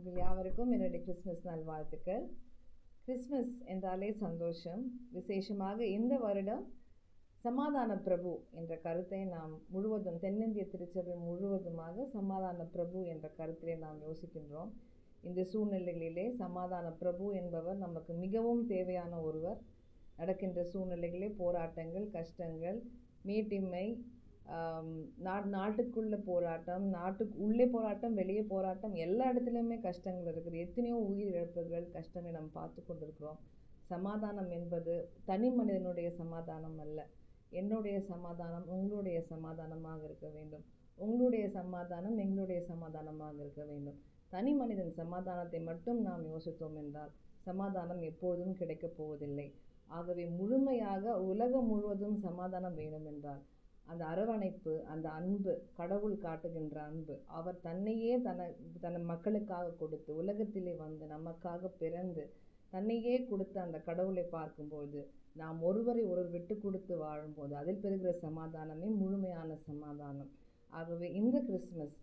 உங்கள் யாவருக்கும் என்னுடைய கிறிஸ்மஸ் நல்வாழ்த்துக்கள். கிறிஸ்மஸ் என்றாலே சந்தோஷம். விசேஷமாக இந்த வருடம் சமாதான பிரபு என்ற கருத்தை நாம் முழுவதும் தென்னிந்திய திருச்சபை முழுவதுமாக சமாதான பிரபு என்ற கருத்திலே நாம் யோசிக்கின்றோம். இந்த சூழ்நிலைகளிலே சமாதான பிரபு என்பவர் நமக்கு மிகவும் தேவையான ஒருவர். நடக்கின்ற சூழ்நிலைகளே போராட்டங்கள், கஷ்டங்கள், மேட்டிமை, நாட்டுக்குள்ள போராட்டம், நாட்டுக்கு உள்ளே போராட்டம், வெளியே போராட்டம், எல்லா இடத்துலையுமே கஷ்டங்கள் இருக்குது. எத்தனையோ உயிரிழப்புகள், கஷ்டங்களை நம்ம பார்த்து கொண்டிருக்கிறோம். சமாதானம் என்பது தனி மனிதனுடைய சமாதானம் அல்ல. என்னுடைய சமாதானம் உங்களுடைய சமாதானமாக இருக்க வேண்டும். உங்களுடைய சமாதானம் எங்களுடைய சமாதானமாக இருக்க வேண்டும். தனி மனிதன் சமாதானத்தை மட்டும் நாம் யோசித்தோம் என்றால் சமாதானம் எப்போதும் கிடைக்கப் போவதில்லை. ஆகவே முழுமையாக உலகம் முழுவதும் சமாதானம் வேண்டும் என்றால் அந்த அரவணைப்பு, அந்த அன்பு, கடவுள் காட்டுகின்ற அன்பு, அவர் தன்னையே தன் மக்களுக்காக கொடுத்து உலகத்திலே வந்து நமக்காக பிறந்து தன்னையே கொடுத்த அந்த கடவுளை பார்க்கும்போது நாம் ஒருவரை ஒருவர் விட்டு கொடுத்து வாழும்போது அதில் பெறுகிற சமாதானமே முழுமையான சமாதானம். ஆகவே இந்த கிறிஸ்மஸ்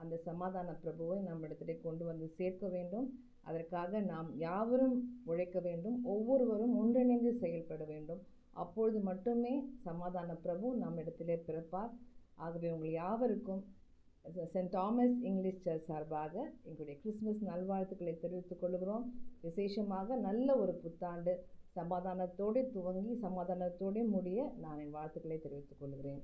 அந்த சமாதான பிரபுவை நம்மிடத்திலே கொண்டு வந்து சேர்க்க வேண்டும். அதற்காக நாம் யாவரும் உழைக்க வேண்டும். ஒவ்வொருவரும் ஒன்றிணைந்து செயல்பட வேண்டும். அப்பொழுது மட்டுமே சமாதான பிரபு நம்மிடத்திலே பிறப்பார். ஆகவே உங்கள் யாவருக்கும் சென்ட் தாமஸ் இங்கிலீஷ் சர்ச் சார்பாக எங்களுடைய கிறிஸ்மஸ் நல்வாழ்த்துக்களை தெரிவித்துக் கொள்கிறோம். விசேஷமாக நல்ல ஒரு புத்தாண்டு சமாதானத்தோடு துவங்கி சமாதானத்தோடு முடிய நான் என் வாழ்த்துக்களை தெரிவித்துக் கொள்கிறேன்.